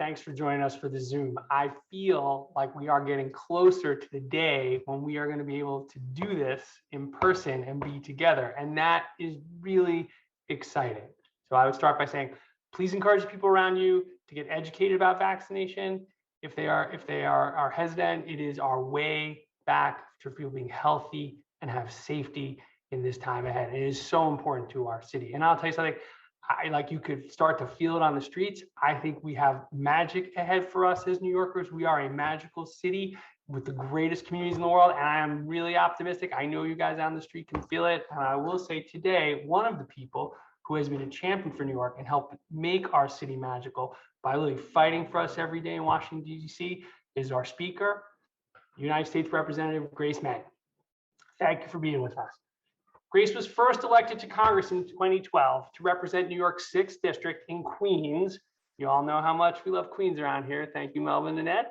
Thanks for joining us for the Zoom. I feel like we are getting closer to the day when we are going to be able to do this in person and be together. And that is really exciting. So I would start by saying, please encourage people around you to get educated about vaccination. If they are hesitant, it is our way back to people being healthy and have safety in this time ahead. It is so important to our city. And I'll tell you something, you could start to feel it on the streets. I think we have magic ahead for us as New Yorkers. We are a magical city with the greatest communities in the world. And I am really optimistic. I know you guys on the street can feel it. And I will say today, one of the people who has been a champion for New York and helped make our city magical by really fighting for us every day in Washington, D.C. is our speaker, United States Representative Grace Meng. Thank you for being with us. Grace was first elected to Congress in 2012 to represent New York's 6th district in Queens. You all know how much we love Queens around here. Thank you, Melvin and Ed.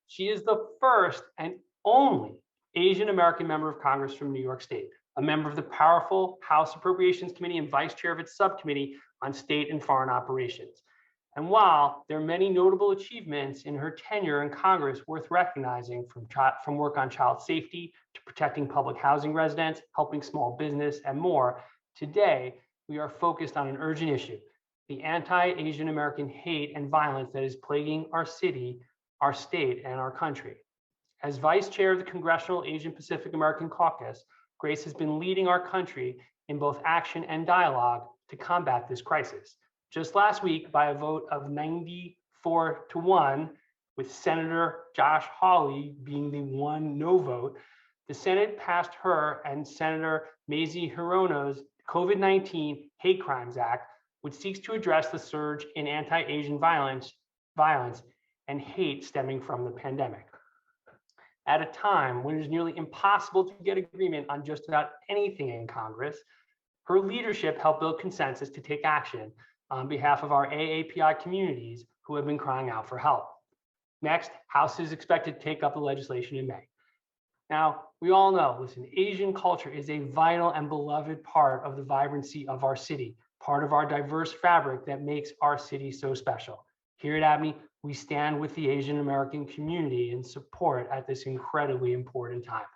She is the first and only Asian American member of Congress from New York State, a member of the powerful House Appropriations Committee and vice chair of its subcommittee on state and foreign operations. And while there are many notable achievements in her tenure in Congress worth recognizing, from work on child safety to protecting public housing residents, helping small business, and more, today we are focused on an urgent issue, the anti-Asian American hate and violence that is plaguing our city, our state, and our country. As vice chair of the Congressional Asian Pacific American Caucus, Grace has been leading our country in both action and dialogue to combat this crisis. Just last week, by a vote of 94-1, with Senator Josh Hawley being the one no vote, the Senate passed her and Senator Mazie Hirono's COVID-19 Hate Crimes Act, which seeks to address the surge in anti-Asian violence and hate stemming from the pandemic. At a time when it is nearly impossible to get agreement on just about anything in Congress, her leadership helped build consensus to take action on behalf of our AAPI communities who have been crying out for help. Next, House is expected to take up the legislation in May. Now, we all know, listen, Asian culture is a vital and beloved part of the vibrancy of our city, part of our diverse fabric that makes our city so special. Here at ABNY, we stand with the Asian American community in support at this incredibly important time.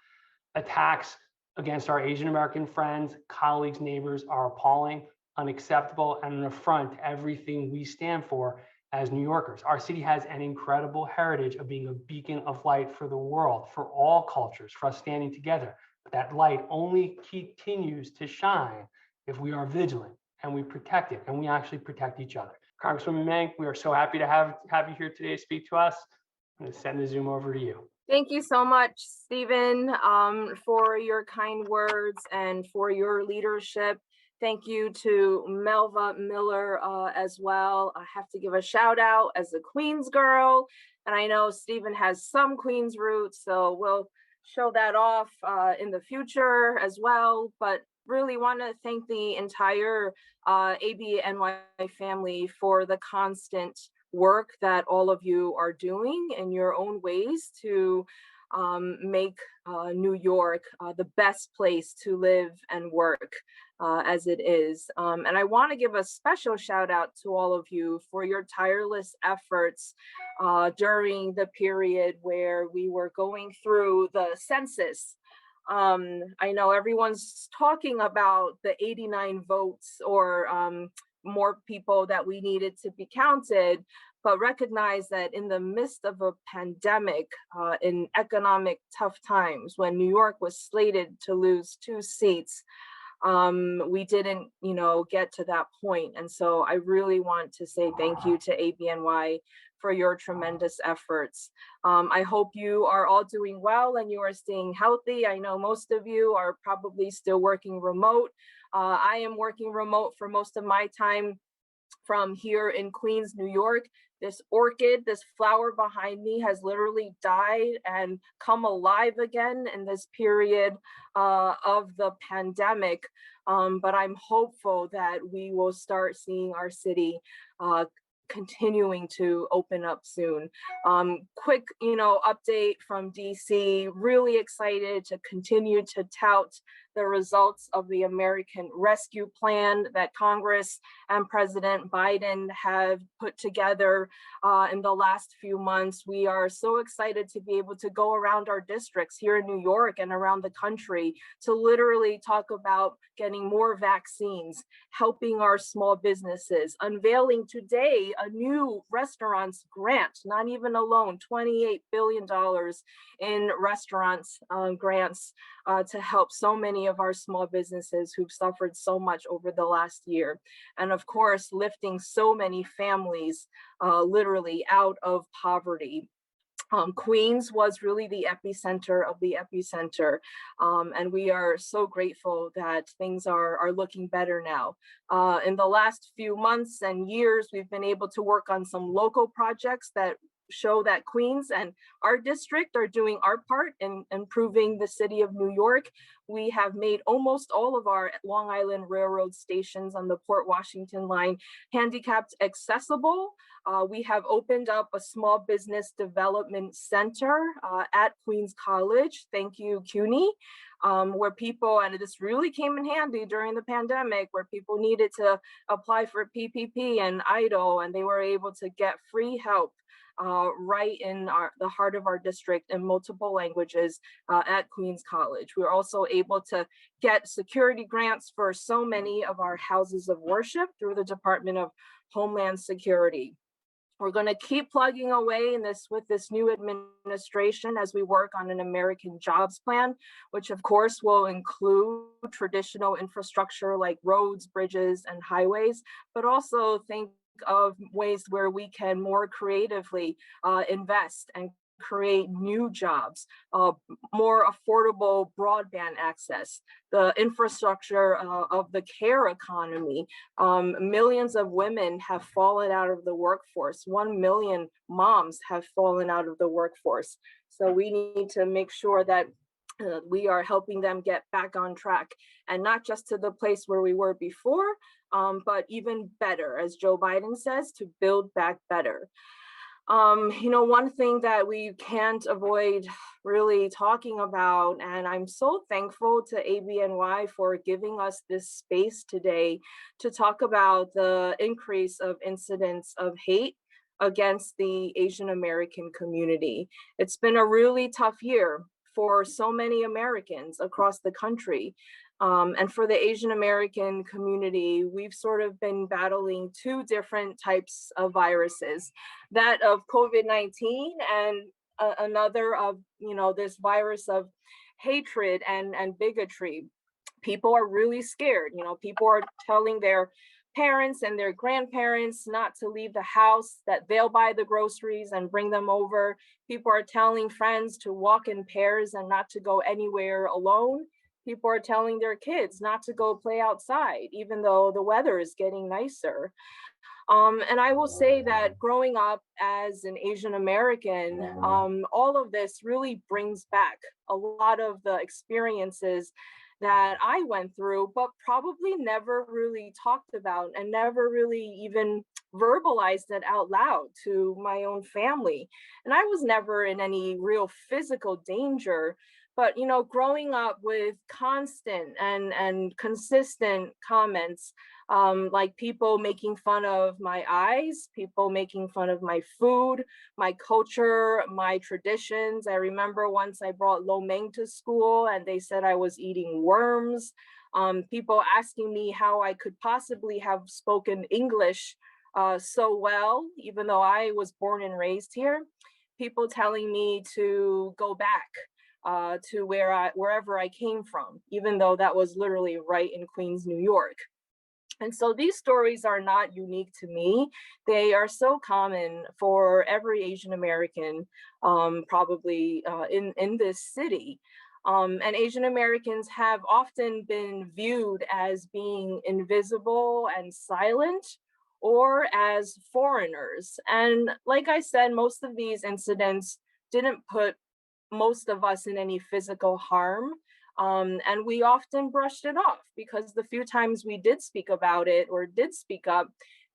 Attacks against our Asian American friends, colleagues, neighbors are appalling, unacceptable, and an affront to everything we stand for as New Yorkers. Our city has an incredible heritage of being a beacon of light for the world, for all cultures, for us standing together. But that light only continues to shine if we are vigilant and we protect it, and we actually protect each other. Congresswoman Meng, we are so happy to have you here today to speak to us. I'm going to send the Zoom over to you. Thank you so much, Stephen, for your kind words and for your leadership. Thank you to Melva Miller as well. I have to give a shout out as a Queens girl. And I know Stephen has some Queens roots, so we'll show that off in the future as well. But really want to thank the entire ABNY family for the constant work that all of you are doing in your own ways to make New York the best place to live and work as it is. And I want to give a special shout out to all of you for your tireless efforts during the period where we were going through the census. I know everyone's talking about the 89 votes or more people that we needed to be counted, but recognize that in the midst of a pandemic, in economic tough times, when New York was slated to lose 2 seats, we didn't, get to that point. And so I really want to say thank you to ABNY for your tremendous efforts. I hope you are all doing well and you are staying healthy. I know most of you are probably still working remote. I am working remote for most of my time from here in Queens, New York. This orchid, this flower behind me has literally died and come alive again in this period of the pandemic. But I'm hopeful that we will start seeing our city continuing to open up soon. Quick, update from DC, really excited to continue to tout the results of the American Rescue Plan that Congress and President Biden have put together in the last few months. We are so excited to be able to go around our districts here in New York and around the country to literally talk about getting more vaccines, helping our small businesses, unveiling today a new restaurants grant, not even a loan, $28 billion in restaurants grants to help so many of our small businesses who've suffered so much over the last year. And of course, lifting so many families literally out of poverty. Queens was really the epicenter of the epicenter. And we are so grateful that things are looking better now. In the last few months and years, we've been able to work on some local projects that show that Queens and our district are doing our part in improving the city of New York. We have made almost all of our Long Island Railroad stations on the Port Washington line handicapped accessible. We have opened up a small business development center at Queens College. Thank you, CUNY. Where people, and this really came in handy during the pandemic, where people needed to apply for PPP and EIDL, and they were able to get free help right in the heart of our district in multiple languages at Queens College. We were also able to get security grants for so many of our houses of worship through the Department of Homeland Security. We're going to keep plugging away in with this new administration as we work on an American Jobs Plan, which of course will include traditional infrastructure like roads, bridges, and highways, but also think of ways where we can more creatively invest and create new jobs, more affordable broadband access, the infrastructure of the care economy. Millions of women have fallen out of the workforce. 1 million moms have fallen out of the workforce. So we need to make sure that we are helping them get back on track, and not just to the place where we were before, but even better, as Joe Biden says, to build back better. One thing that we can't avoid really talking about, and I'm so thankful to ABNY for giving us this space today to talk about the increase of incidents of hate against the Asian American community. It's been a really tough year for so many Americans across the country. And for the Asian American community, we've sort of been battling two different types of viruses, that of COVID-19 and another of, this virus of hatred and bigotry. People are really scared. People are telling their parents and their grandparents not to leave the house, that they'll buy the groceries and bring them over. People are telling friends to walk in pairs and not to go anywhere alone. People are telling their kids not to go play outside, even though the weather is getting nicer. And I will say that growing up as an Asian American, all of this really brings back a lot of the experiences that I went through, but probably never really talked about and never really even verbalized it out loud to my own family. And I was never in any real physical danger. But growing up with constant and consistent comments, like people making fun of my eyes, people making fun of my food, my culture, my traditions. I remember once I brought lo mein to school and they said I was eating worms. People asking me how I could possibly have spoken English so well, even though I was born and raised here. People telling me to go back to wherever I came from, even though that was literally right in Queens, New York. And so these stories are not unique to me. They are so common for every Asian American, probably in this city. And Asian Americans have often been viewed as being invisible and silent, or as foreigners. And like I said, most of these incidents didn't put most of us in any physical harm. And we often brushed it off because the few times we did speak about it or did speak up,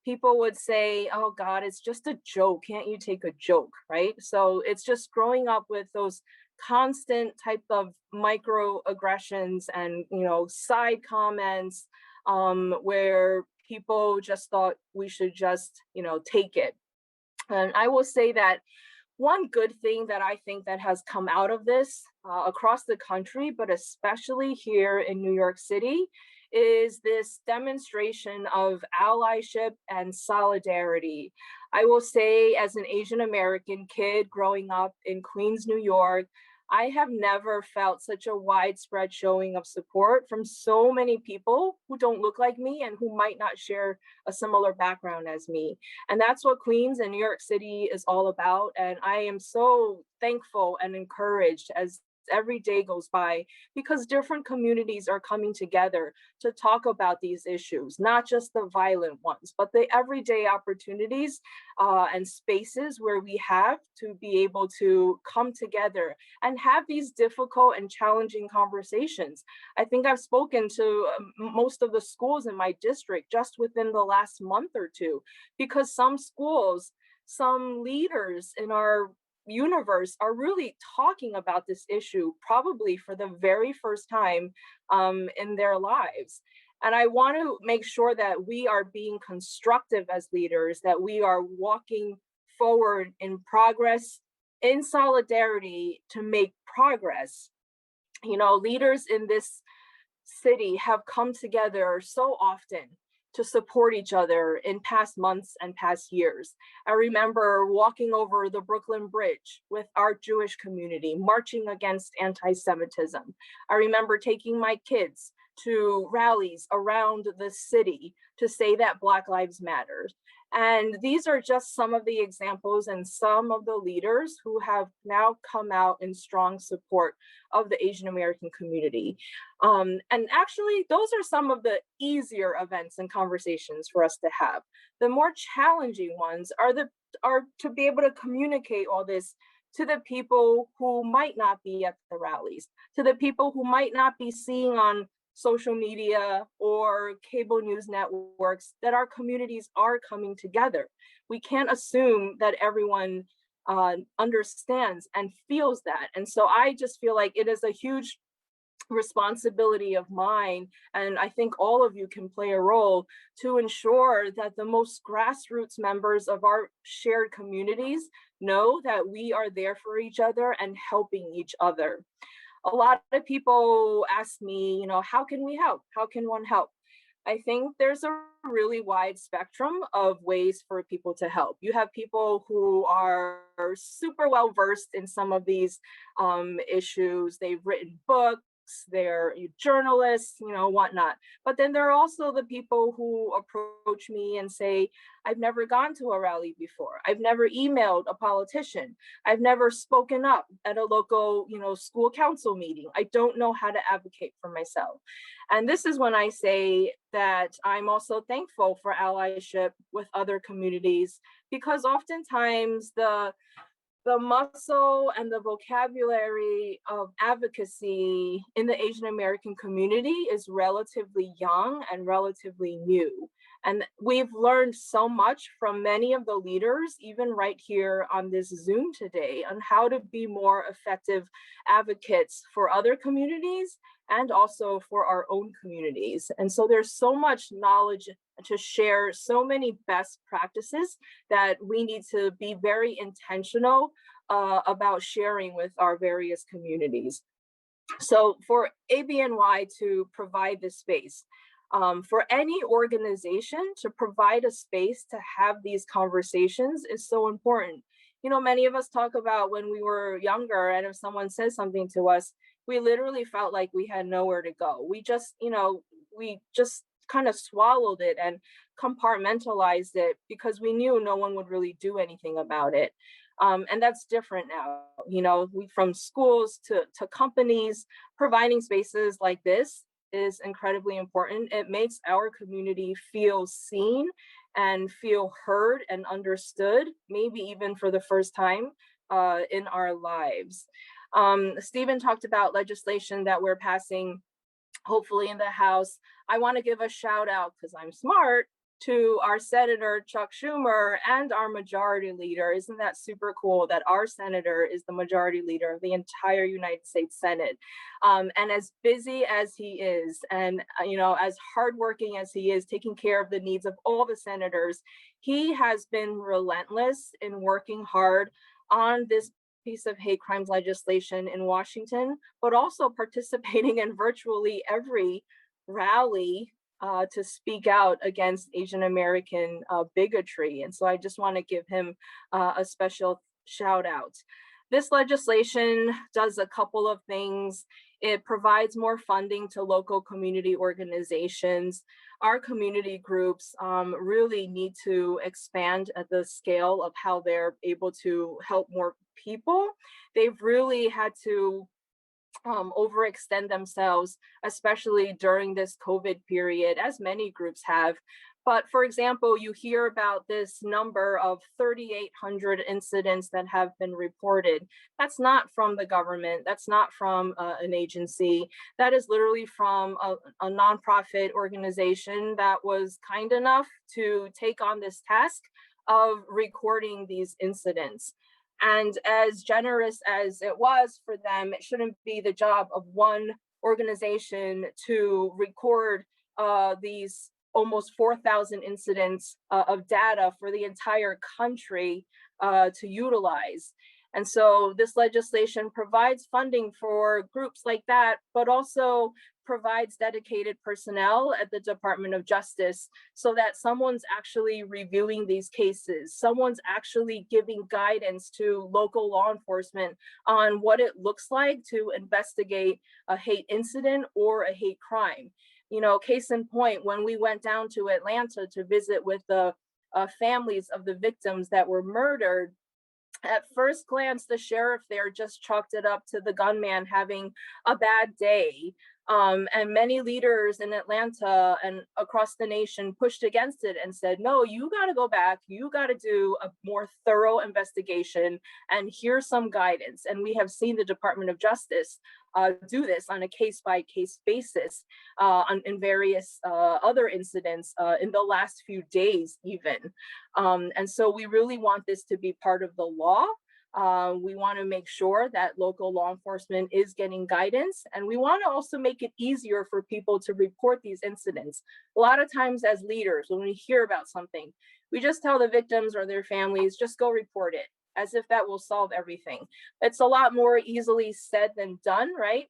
people would say, oh God, it's just a joke. Can't you take a joke, right? So it's just growing up with those constant type of microaggressions and, side comments, where people just thought we should just, take it. And I will say that one good thing that I think that has come out of this across the country, but especially here in New York City, is this demonstration of allyship and solidarity. I will say, as an Asian American kid growing up in Queens, New York, I have never felt such a widespread showing of support from so many people who don't look like me and who might not share a similar background as me. And that's what Queens and New York City is all about. And I am so thankful and encouraged as every day goes by, because different communities are coming together to talk about these issues, not just the violent ones, but the everyday opportunities and spaces where we have to be able to come together and have these difficult and challenging conversations. I think I've spoken to most of the schools in my district just within the last month or two, because some schools, some leaders in our universe are really talking about this issue probably for the very first time in their lives. And I want to make sure that we are being constructive as leaders, that we are walking forward in progress, in solidarity to make progress. Leaders in this city have come together so often to support each other in past months and past years. I remember walking over the Brooklyn Bridge with our Jewish community, marching against anti-Semitism. I remember taking my kids to rallies around the city to say that Black Lives Matter. And these are just some of the examples and some of the leaders who have now come out in strong support of the Asian American community. And actually, those are some of the easier events and conversations for us to have. The more challenging ones are to be able to communicate all this to the people who might not be at the rallies, to the people who might not be seeing on social media or cable news networks that our communities are coming together. We can't assume that everyone understands and feels that. And so I just feel like it is a huge responsibility of mine, and I think all of you can play a role to ensure that the most grassroots members of our shared communities know that we are there for each other and helping each other. A lot of people ask me, how can we help? How can one help? I think there's a really wide spectrum of ways for people to help. You have people who are super well versed in some of these issues. They've written books, they're journalists, whatnot. But then there are also the people who approach me and say, I've never gone to a rally before. I've never emailed a politician. I've never spoken up at a local, school council meeting. I don't know how to advocate for myself. And this is when I say that I'm also thankful for allyship with other communities, because oftentimes the muscle and the vocabulary of advocacy in the Asian American community is relatively young and relatively new. And we've learned so much from many of the leaders, even right here on this Zoom today, on how to be more effective advocates for other communities and also for our own communities. And so there's so much knowledge to share, so many best practices that we need to be very intentional about sharing with our various communities. So for ABNY to provide this space, for any organization to provide a space to have these conversations is so important. Many of us talk about when we were younger, and if someone says something to us, we literally felt like we had nowhere to go. We just kind of swallowed it and compartmentalized it because we knew no one would really do anything about it. And that's different now. We, from schools to companies, providing spaces like this is incredibly important. It makes our community feel seen and feel heard and understood, maybe even for the first time in our lives. Stephen talked about legislation that we're passing, hopefully in the House. I want to give a shout out, because I'm smart, to our Senator Chuck Schumer and our majority leader. Isn't that super cool that our senator is the majority leader of the entire United States Senate? And as busy as he is, and as hardworking as he is, taking care of the needs of all the senators, he has been relentless in working hard on this piece of hate crimes legislation in Washington, but also participating in virtually every rally to speak out against Asian American bigotry. And so I just want to give him a special shout out. This legislation does a couple of things. It provides more funding to local community organizations. Our community groups really need to expand at the scale of how they're able to help more people. They've really had to overextend themselves, especially during this COVID period, as many groups have. But for example, you hear about this number of 3,800 incidents that have been reported. That's not from the government. That's not from an agency. That is literally from a nonprofit organization that was kind enough to take on this task of recording these incidents. And as generous as it was for them, it shouldn't be the job of one organization to record these almost 4,000 incidents of data for the entire country to utilize. And so this legislation provides funding for groups like that, but also provides dedicated personnel at the Department of Justice so that someone's actually reviewing these cases, someone's actually giving guidance to local law enforcement on what it looks like to investigate a hate incident or a hate crime. Case in point, when we went down to Atlanta to visit with the families of the victims that were murdered, at first glance, the sheriff there just chalked it up to the gunman having a bad day. And many leaders in Atlanta and across the nation pushed against it and said, no, you got to go back. You got to do a more thorough investigation, and here's some guidance. And we have seen the Department of Justice do this on a case-by-case basis in various other incidents in the last few days even. And so we really want this to be part of the law. We want to make sure that local law enforcement is getting guidance, and we want to also make it easier for people to report these incidents. A lot of times as leaders, when we hear about something, we just tell the victims or their families, just go report it, as if that will solve everything. It's a lot more easily said than done, right?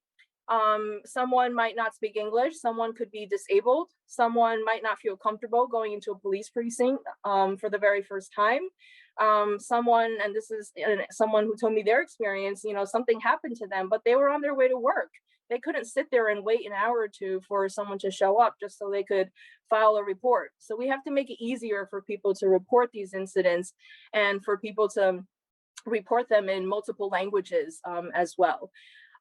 Someone might not speak English, someone could be disabled, someone might not feel comfortable going into a police precinct for the very first time. Someone, and this is someone who told me their experience, something happened to them, but they were on their way to work. They couldn't sit there and wait an hour or two for someone to show up just so they could file a report. So we have to make it easier for people to report these incidents and for people to report them in multiple languages as well.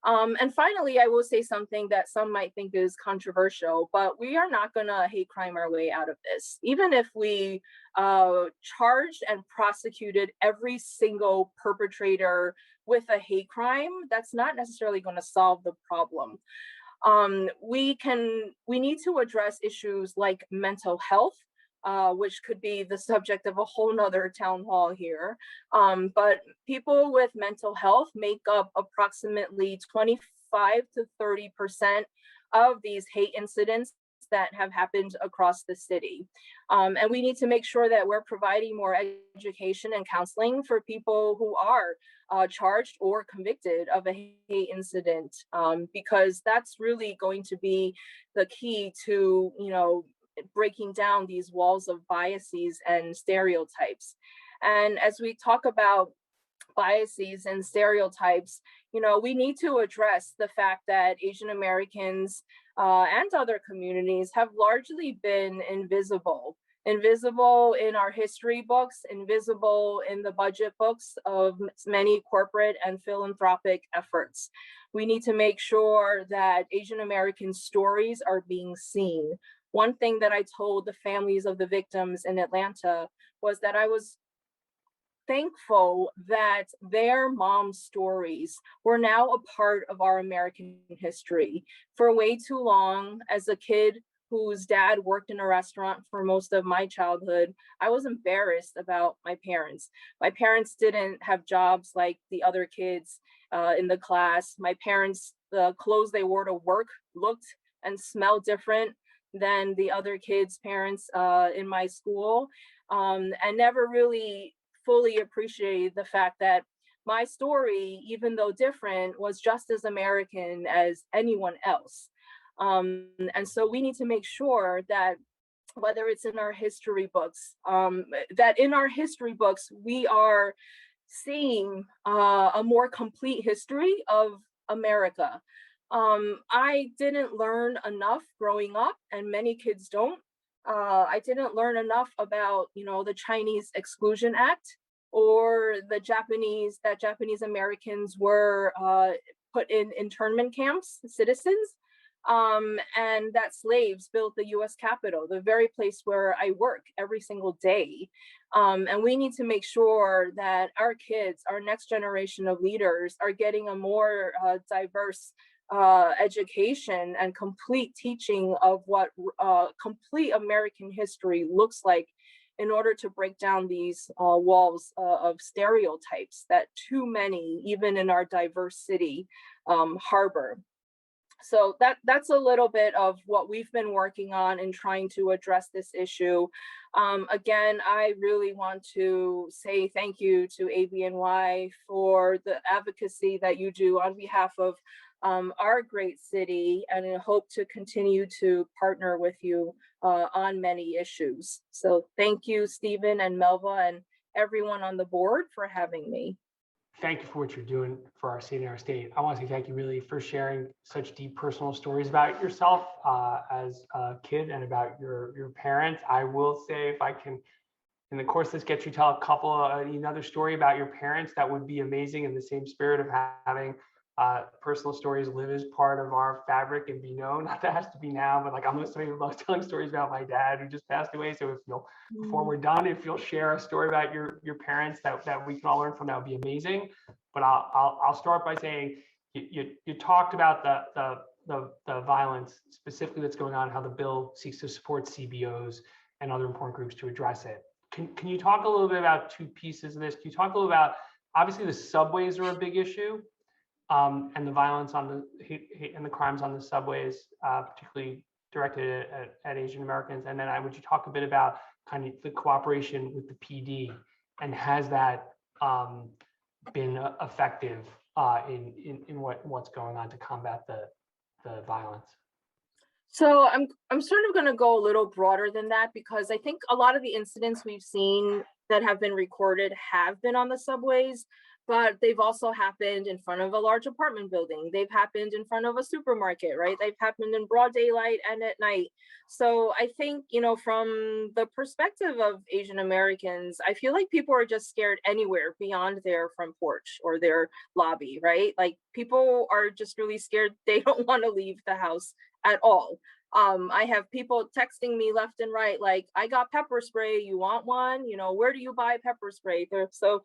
And finally, I will say something that some might think is controversial, but we are not going to hate crime our way out of this. Even if we charged and prosecuted every single perpetrator with a hate crime, that's not necessarily going to solve the problem. We need to address issues like mental health, which could be the subject of a whole nother town hall here. But people with mental health make up approximately 25 to 30% of these hate incidents that have happened across the city. And we need to make sure that we're providing more education and counseling for people who are charged or convicted of a hate incident, because that's really going to be the key to, breaking down these walls of biases and stereotypes. And as we talk about biases and stereotypes, we need to address the fact that Asian Americans and other communities have largely been invisible in our history books, invisible in the budget books of many corporate and philanthropic efforts. We need to make sure that Asian American stories are being seen. One thing that I told the families of the victims in Atlanta was that I was thankful that their mom's stories were now a part of our American history. For way too long, as a kid whose dad worked in a restaurant for most of my childhood, I was embarrassed about my parents. My parents didn't have jobs like the other kids in the class. My parents, the clothes they wore to work looked and smelled different than the other kids' parents in my school, and never really fully appreciated the fact that my story, even though different, was just as American as anyone else. And so we need to make sure that whether it's in our history books, that in our history books, we are seeing a more complete history of America. I didn't learn enough growing up, and many kids don't. I didn't learn enough about, the Chinese Exclusion Act or that Japanese Americans were put in internment camps, citizens, and that slaves built the US Capitol, the very place where I work every single day. And we need to make sure that our kids, our next generation of leaders, are getting a more diverse education and complete teaching of what complete American history looks like in order to break down these walls of stereotypes that too many, even in our diverse city, harbor. So that's a little bit of what we've been working on in trying to address this issue. Again, I really want to say thank you to ABNY for the advocacy that you do on behalf of our great city, and I hope to continue to partner with you on many issues. So thank you, Stephen and Melva, and everyone on the board for having me. Thank you for what you're doing for our city and our state. I want to say thank you really for sharing such deep personal stories about yourself as a kid and about your parents. I will say, if I can, in the course of this, get you to tell a couple another story about your parents, that would be amazing, in the same spirit of having personal stories live as part of our fabric and be known. Not that it has to be now, but like, I'm somebody who loves telling stories about my dad who just passed away. So if you'll, before we're done, if you'll share a story about your parents that we can all learn from, that would be amazing. But I'll start by saying you talked about the violence specifically that's going on, how the bill seeks to support CBOs and other important groups to address it. Can you talk a little bit about two pieces of this? Can you talk a little about, obviously the subways are a big issue, and the violence on the hate and the crimes on the subways, particularly directed at Asian Americans. And then would you talk a bit about kind of the cooperation with the PD, and has that been effective in what's going on to combat the violence? So I'm sort of going to go a little broader than that, because I think a lot of the incidents we've seen that have been recorded have been on the subways, but they've also happened in front of a large apartment building. They've happened in front of a supermarket, right? They've happened in broad daylight and at night. So I think, from the perspective of Asian Americans, I feel like people are just scared anywhere beyond their front porch or their lobby, right? Like, people are just really scared. They don't want to leave the house at all. I have people texting me left and right, like, I got pepper spray, you want one? Where do you buy pepper spray? So,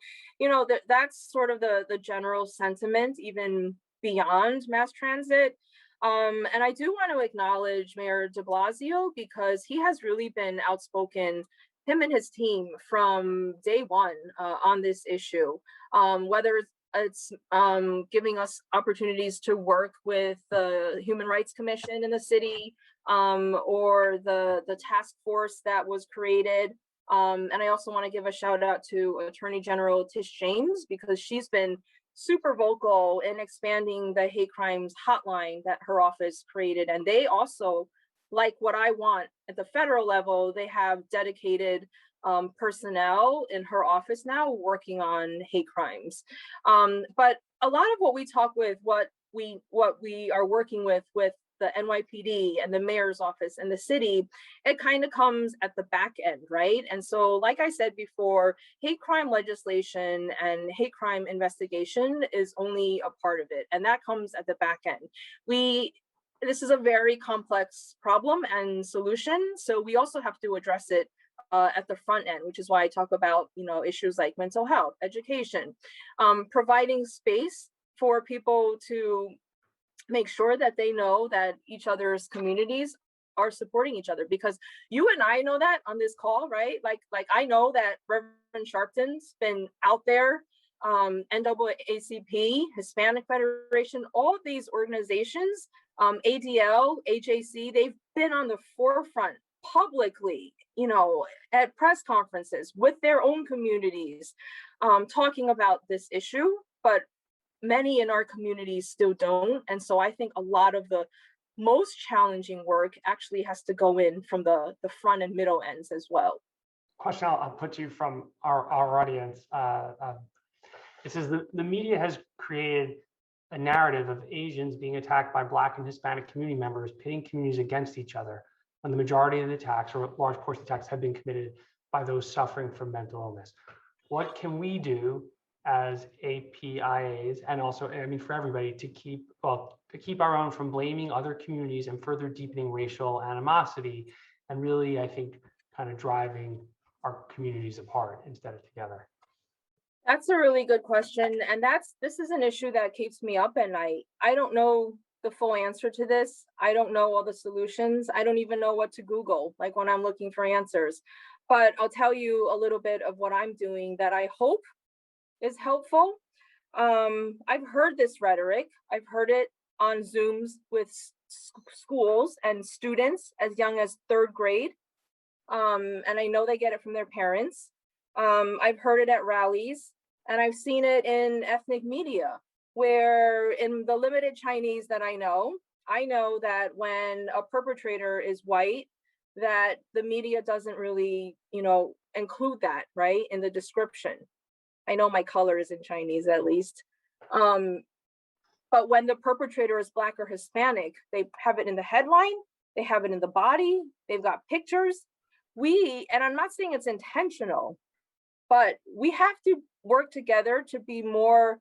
that's sort of the general sentiment, even beyond mass transit. And I do want to acknowledge Mayor de Blasio, because he has really been outspoken, him and his team, from day one on this issue, whether it's giving us opportunities to work with the Human Rights Commission in the city, or the task force that was created. And I also want to give a shout out to Attorney General Tish James, because she's been super vocal in expanding the hate crimes hotline that her office created. And they also, like what I want at the federal level, they have dedicated personnel in her office now working on hate crimes. But a lot of what we talk with, what we are working with the NYPD and the mayor's office and the city, it kind of comes at the back end, right? And so, like I said before, hate crime legislation and hate crime investigation is only a part of it, and that comes at the back end. This is a very complex problem and solution, so we also have to address it at the front end, which is why I talk about issues like mental health, education, providing space for people to make sure that they know that each other's communities are supporting each other, because you and I know that on this call, right? Like I know that Reverend Sharpton's been out there, NAACP, Hispanic Federation, all of these organizations, ADL, HAC, they've been on the forefront publicly, you know, at press conferences with their own communities, talking about this issue, but many in our communities still don't. And so I think a lot of the most challenging work actually has to go in from the front and middle ends as well. Question I'll put to you from our audience. It says the media has created a narrative of Asians being attacked by Black and Hispanic community members, pitting communities against each other, when the majority of the attacks, or a large portion of the attacks, have been committed by those suffering from mental illness. What can we do as APIAs, and also, I mean, for everybody, to keep our own from blaming other communities and further deepening racial animosity, and really, I think, kind of driving our communities apart instead of together? That's a really good question. And this is an issue that keeps me up at night. I don't know the full answer to this. I don't know all the solutions. I don't even know what to Google, like when I'm looking for answers. But I'll tell you a little bit of what I'm doing that I hope is helpful. I've heard this rhetoric. I've heard it on Zooms with schools and students as young as 3rd grade. And I know they get it from their parents. I've heard it at rallies, and I've seen it in ethnic media, where in the limited Chinese that I know that when a perpetrator is white, that the media doesn't really, you know, include that, right, in the description. I know my color is in Chinese at least. But when the perpetrator is Black or Hispanic, they have it in the headline, they have it in the body, they've got pictures. And I'm not saying it's intentional, but we have to work together to be more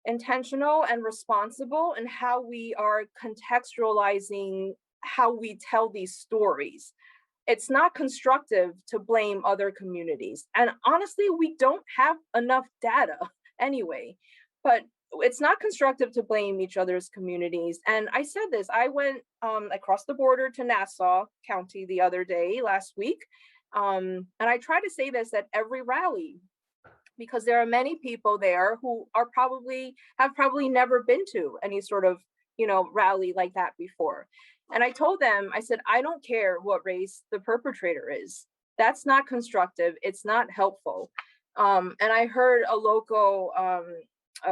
intentional and responsible in how we are contextualizing how we tell these stories. It's not constructive to blame other communities. And honestly, we don't have enough data anyway, but it's not constructive to blame each other's communities. And I said this, I went across the border to Nassau County the other day, last week. And I try to say this at every rally, because there are many people there who have probably never been to any sort of, you know, rally like that before. And I told them, I said, I don't care what race the perpetrator is. That's not constructive. It's not helpful. And I heard a local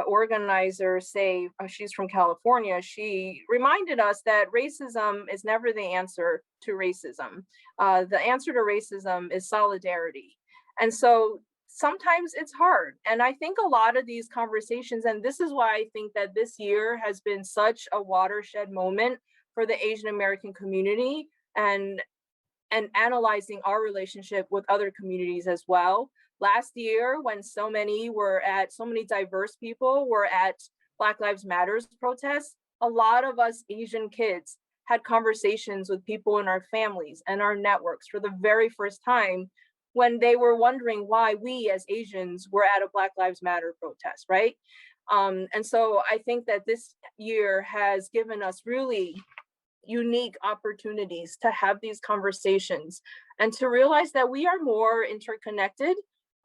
organizer say, she's from California, she reminded us that racism is never the answer to racism. The answer to racism is solidarity. And so sometimes it's hard. And I think a lot of these conversations, and this is why I think that this year has been such a watershed moment for the Asian American community, and analyzing our relationship with other communities as well. Last year, when so many diverse people were at Black Lives Matters protests, a lot of us Asian kids had conversations with people in our families and our networks for the very first time, when they were wondering why we as Asians were at a Black Lives Matter protest, right? And so I think that this year has given us really unique opportunities to have these conversations and to realize that we are more interconnected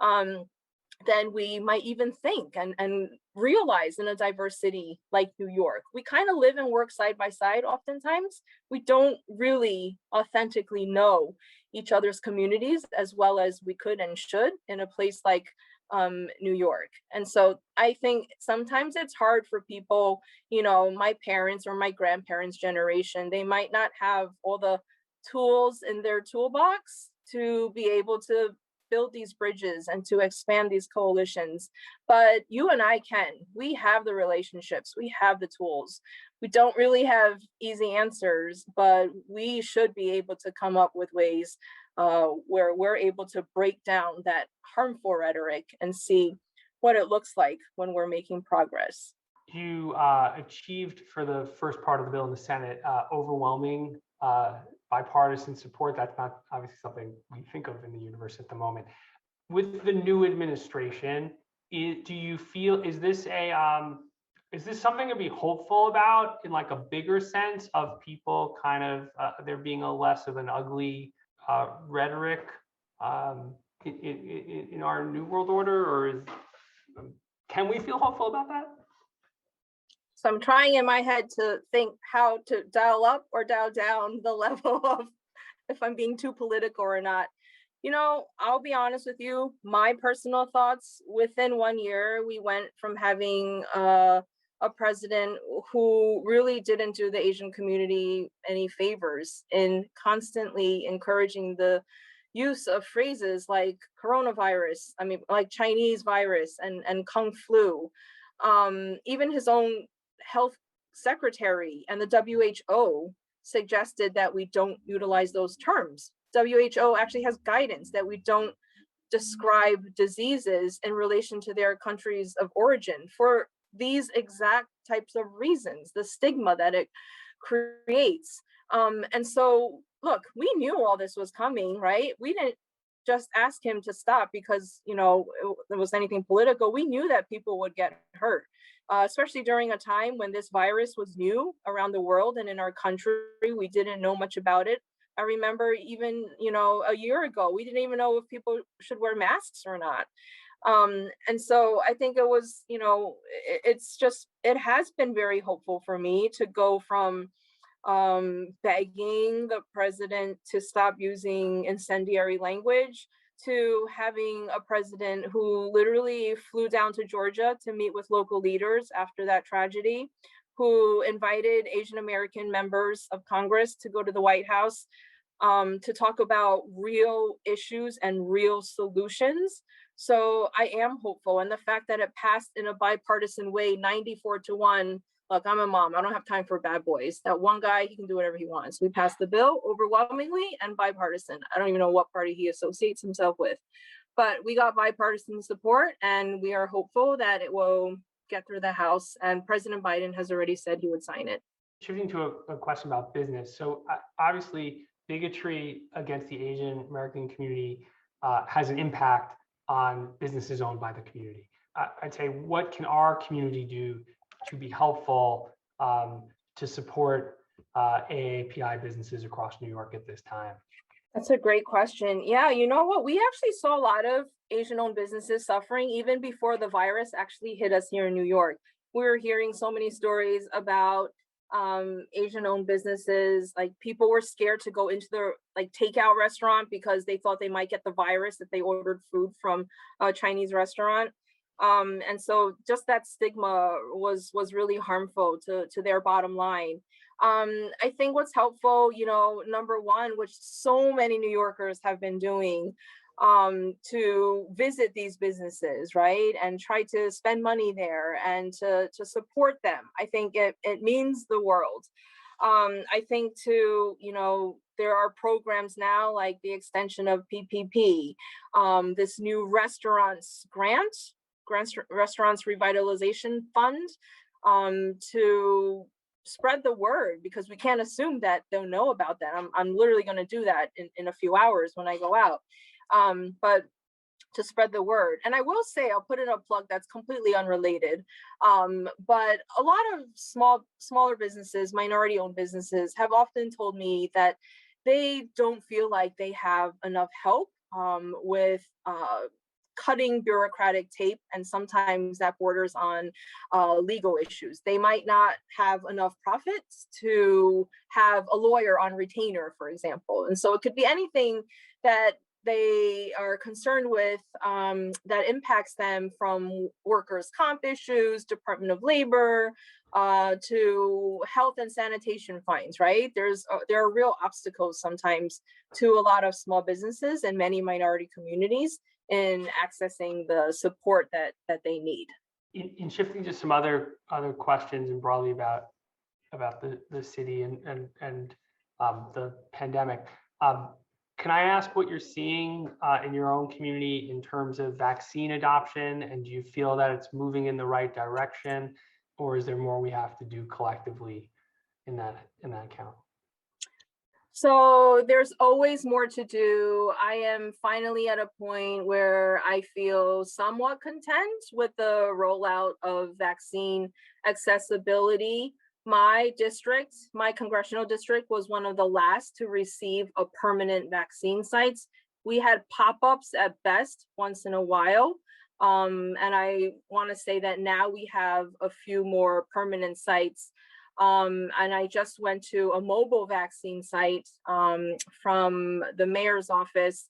than we might even think and realize in a diverse city like New York. We kind of live and work side by side oftentimes. We don't really authentically know each other's communities as well as we could and should in a place like New York. And so I think sometimes it's hard for people, you know, my parents or my grandparents' generation, they might not have all the tools in their toolbox to be able to build these bridges and to expand these coalitions. But you and I can. We have the relationships, we have the tools. We don't really have easy answers, but we should be able to come up with ways where we're able to break down that harmful rhetoric and see what it looks like when we're making progress. You achieved, for the first part of the bill in the Senate, overwhelming bipartisan support. That's not obviously something we think of in the universe at the moment. With the new administration, do you feel, is this Is this something to be hopeful about in like a bigger sense of people kind of there being a less of an ugly rhetoric in our new world order, or can we feel hopeful about that? So I'm trying in my head to think how to dial up or dial down the level of if I'm being too political or not. You know, I'll be honest with you, my personal thoughts within 1 year, we went from having a president who really didn't do the Asian community any favors in constantly encouraging the use of phrases like coronavirus, I mean, like Chinese virus and Kung flu. Even his own health secretary and the WHO suggested that we don't utilize those terms. WHO actually has guidance that we don't describe diseases in relation to their countries of origin for these exact types of reasons, the stigma that it creates. And so, look, we knew all this was coming, right? We didn't just ask him to stop because, you know, there was anything political. We knew that people would get hurt, especially during a time when this virus was new around the world and in our country. We didn't know much about it. I remember even, you know, a year ago, we didn't even know if people should wear masks or not. And so I think it was, you know, it's just, it has been very hopeful for me to go from begging the president to stop using incendiary language to having a president who literally flew down to Georgia to meet with local leaders after that tragedy, who invited Asian American members of Congress to go to the White House to talk about real issues and real solutions. So I am hopeful. And the fact that it passed in a bipartisan way, 94-1, look, I'm a mom. I don't have time for bad boys. That one guy, he can do whatever he wants. We passed the bill overwhelmingly and bipartisan. I don't even know what party he associates himself with, but we got bipartisan support and we are hopeful that it will get through the House, and President Biden has already said he would sign it. Shifting to a question about business. So obviously bigotry against the Asian American community has an impact on businesses owned by the community. I'd say, what can our community do to be helpful to support AAPI businesses across New York at this time? That's a great question. Yeah, you know what? We actually saw a lot of Asian-owned businesses suffering even before the virus actually hit us here in New York. We were hearing so many stories about Asian-owned businesses. Like, people were scared to go into their like takeout restaurant because they thought they might get the virus if they ordered food from a Chinese restaurant. And so just that stigma was really harmful to their bottom line. I think what's helpful, you know, number one, which so many New Yorkers have been doing, to visit these businesses, right, and try to spend money there and to support them. I think it means the world. I think too, you know, there are programs now like the extension of PPP, this new restaurants revitalization fund, to spread the word, because we can't assume that they'll know about that. I'm literally going to do that in a few hours when I go out. But to spread the word. And I will say, I'll put in a plug that's completely unrelated. But a lot of smaller businesses, minority owned businesses, have often told me that they don't feel like they have enough help with cutting bureaucratic tape, and sometimes that borders on legal issues. They might not have enough profits to have a lawyer on retainer, for example. And so it could be anything that they are concerned with that impacts them, from workers' comp issues, Department of Labor, to health and sanitation fines, right? There are real obstacles sometimes to a lot of small businesses and many minority communities in accessing the support that they need. In shifting to some other questions and broadly about the city and the pandemic, can I ask what you're seeing in your own community in terms of vaccine adoption, and do you feel that it's moving in the right direction, or is there more we have to do collectively in that account? So there's always more to do. I am finally at a point where I feel somewhat content with the rollout of vaccine accessibility. My district, my congressional district, was one of the last to receive a permanent vaccine sites. We had pop-ups at best once in a while. And I want to say that now we have a few more permanent sites, and I just went to a mobile vaccine site from the mayor's office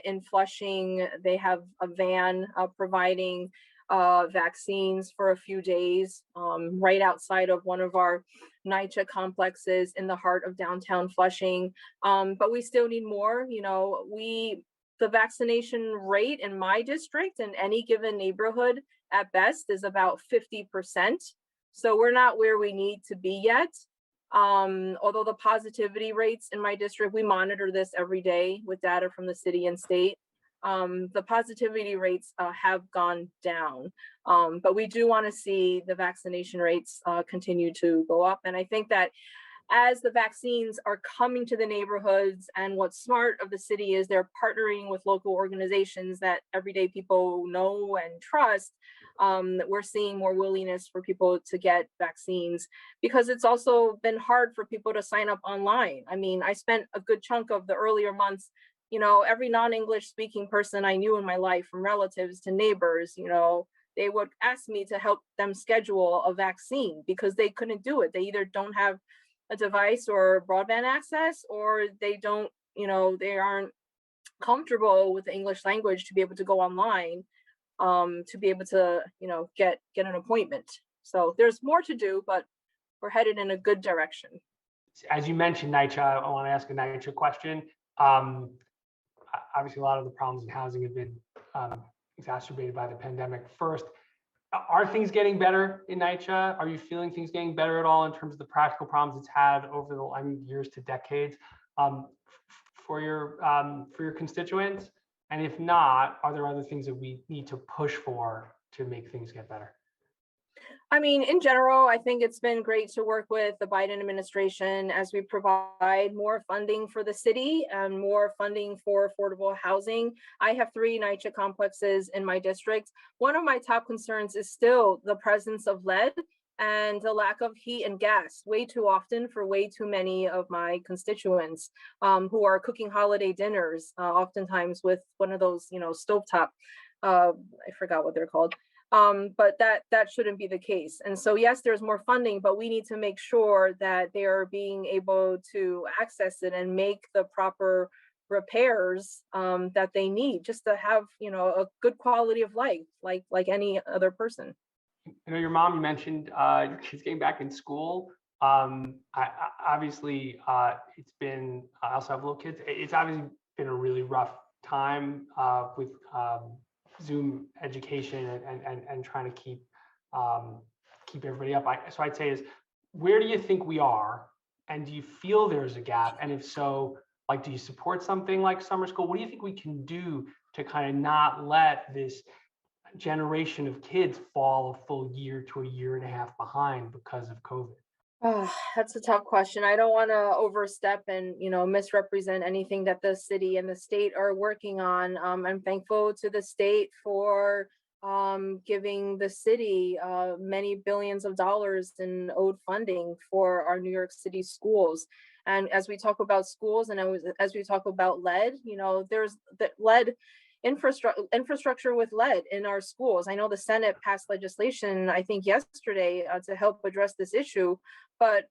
in Flushing. They have a van providing vaccines for a few days right outside of one of our NYCHA complexes in the heart of downtown Flushing. But we still need more. The vaccination rate in my district in any given neighborhood at best is about 50%. So we're not where we need to be yet. Although the positivity rates in my district, we monitor this every day with data from the city and state. The positivity rates have gone down, but we do want to see the vaccination rates continue to go up. And I think that as the vaccines are coming to the neighborhoods, and what's smart of the city is they're partnering with local organizations that everyday people know and trust. We're seeing more willingness for people to get vaccines, because it's also been hard for people to sign up online. I mean, I spent a good chunk of the earlier months, every non-English speaking person I knew in my life, from relatives to neighbors, they would ask me to help them schedule a vaccine because they couldn't do it. They either don't have a device or broadband access, or they don't, they aren't comfortable with the English language to be able to go online, to be able to, get an appointment. So there's more to do, but we're headed in a good direction. As you mentioned, NYCHA, I want to ask a NYCHA question. Obviously, a lot of the problems in housing have been exacerbated by the pandemic. First, are things getting better in NYCHA? Are you feeling things getting better at all in terms of the practical problems it's had over the years to decades for your constituents? And if not, are there other things that we need to push for to make things get better? I mean, in general, I think it's been great to work with the Biden administration as we provide more funding for the city and more funding for affordable housing. I have 3 NYCHA complexes in my district. One of my top concerns is still the presence of lead and the lack of heat and gas way too often for way too many of my constituents who are cooking holiday dinners, oftentimes with one of those, stovetop, I forgot what they're called. But that shouldn't be the case. And so, yes, there's more funding, but we need to make sure that they are being able to access it and make the proper repairs that they need, just to have, a good quality of life, like any other person. Your mom, you mentioned your kids getting back in school. Obviously, it's been, I also have little kids. It's obviously been a really rough time with Zoom education and trying to keep everybody up. So I'd say is, where do you think we are? And do you feel there's a gap? And if so, do you support something like summer school? What do you think we can do to kind of not let this generation of kids fall a full year to a year and a half behind because of COVID? Oh, that's a tough question. I don't want to overstep and, misrepresent anything that the city and the state are working on. I'm thankful to the state for giving the city many billions of dollars in owed funding for our New York City schools. And as we talk about schools and as we talk about lead, there's the lead infrastructure with lead in our schools. I know the Senate passed legislation, I think yesterday, to help address this issue, but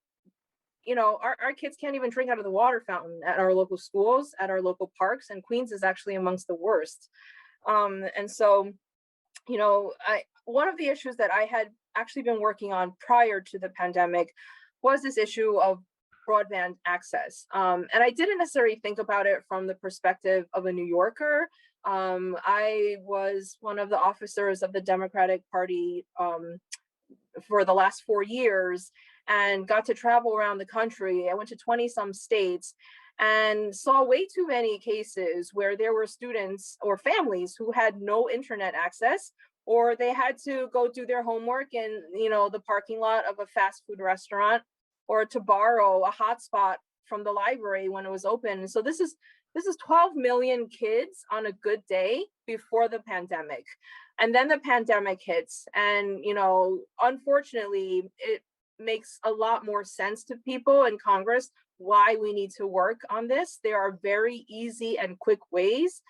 our kids can't even drink out of the water fountain at our local schools, at our local parks, and Queens is actually amongst the worst. And so, one of the issues that I had actually been working on prior to the pandemic was this issue of broadband access. And I didn't necessarily think about it from the perspective of a New Yorker. I was one of the officers of the Democratic Party for the last 4 years and got to travel around the country. I went to 20 some states and saw way too many cases where there were students or families who had no internet access, or they had to go do their homework in, the parking lot of a fast food restaurant, or to borrow a hotspot from the library when it was open. So this is 12 million kids on a good day before the pandemic. And then the pandemic hits. And, unfortunately, it makes a lot more sense to people in Congress why we need to work on this. There are very easy and quick ways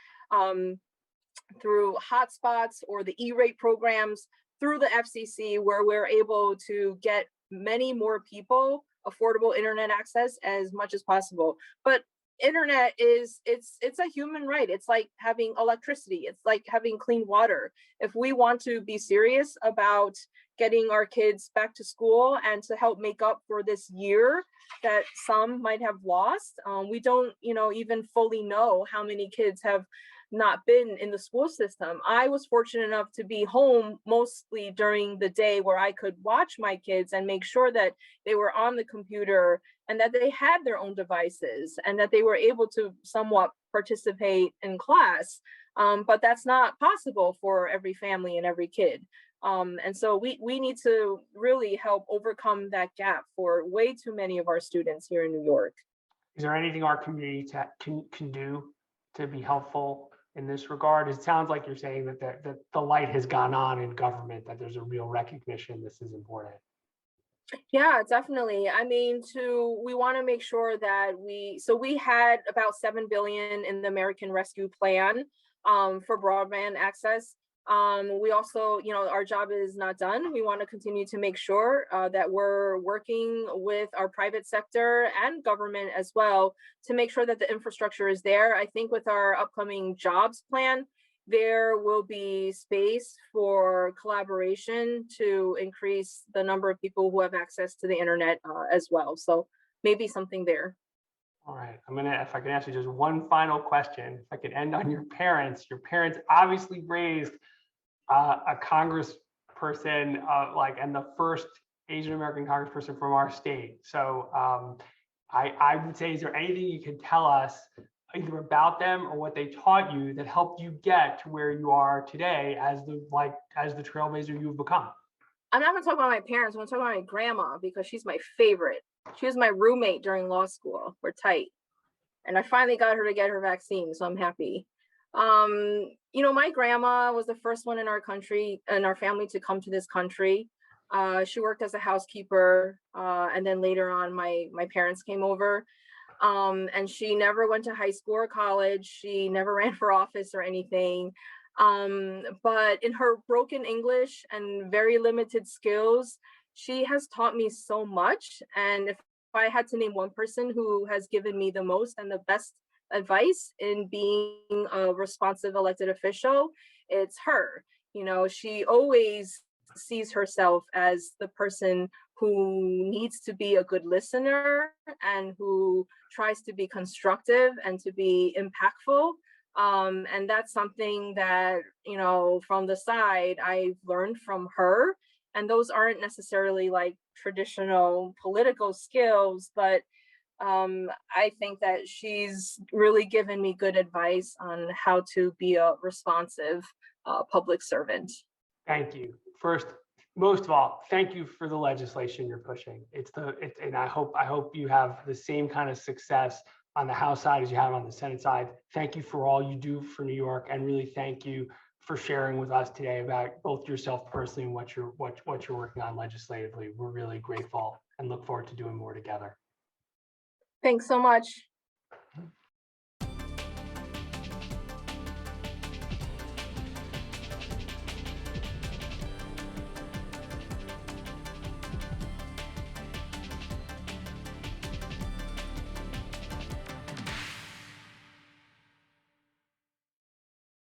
through hotspots or the E-rate programs, through the FCC, where we're able to get many more people affordable internet access as much as possible. But internet it's a human right. It's like having electricity. It's like having clean water. If we want to be serious about getting our kids back to school and to help make up for this year that some might have lost, we don't, even fully know how many kids have not been in the school system. I was fortunate enough to be home mostly during the day where I could watch my kids and make sure that they were on the computer and that they had their own devices and that they were able to somewhat participate in class. But that's not possible for every family and every kid. And so we need to really help overcome that gap for way too many of our students here in New York. Is there anything our community can do to be helpful in this regard? It sounds like you're saying that the light has gone on in government, that there's a real recognition this is important. Yeah, definitely. I mean, we want to make sure that we had about 7 billion in the American Rescue Plan for broadband access. We also, our job is not done. We want to continue to make sure that we're working with our private sector and government as well to make sure that the infrastructure is there. I think with our upcoming jobs plan, there will be space for collaboration to increase the number of people who have access to the internet as well. So maybe something there. All right, if I can ask you just one final question, if I could end on your parents. Your parents obviously raised a congressperson, and the first Asian American congressperson from our state. So I would say, is there anything you can tell us either about them or what they taught you that helped you get to where you are today as the trailblazer you've become? I'm not going to talk about my parents. I'm going to talk about my grandma because she's my favorite. She was my roommate during law school. We're tight. And I finally got her to get her vaccine, so I'm happy. My grandma was the first one in our country and our family to come to this country. She worked as a housekeeper, and then later on, my parents came over. And she never went to high school or college. She never ran for office or anything. But in her broken English and very limited skills, she has taught me so much. And if I had to name one person who has given me the most and the best advice in being a responsive elected official, it's her. She always sees herself as the person who needs to be a good listener and who tries to be constructive and to be impactful. And that's something that, from the side, I've learned from her. And those aren't necessarily like traditional political skills, but I think that she's really given me good advice on how to be a responsive public servant. Thank you. First, most of all, thank you for the legislation you're pushing. And I hope you have the same kind of success on the House side as you have on the Senate side. Thank you for all you do for New York, and really thank you for sharing with us today about both yourself personally and what you're working on legislatively. We're really grateful and look forward to doing more together. Thanks so much.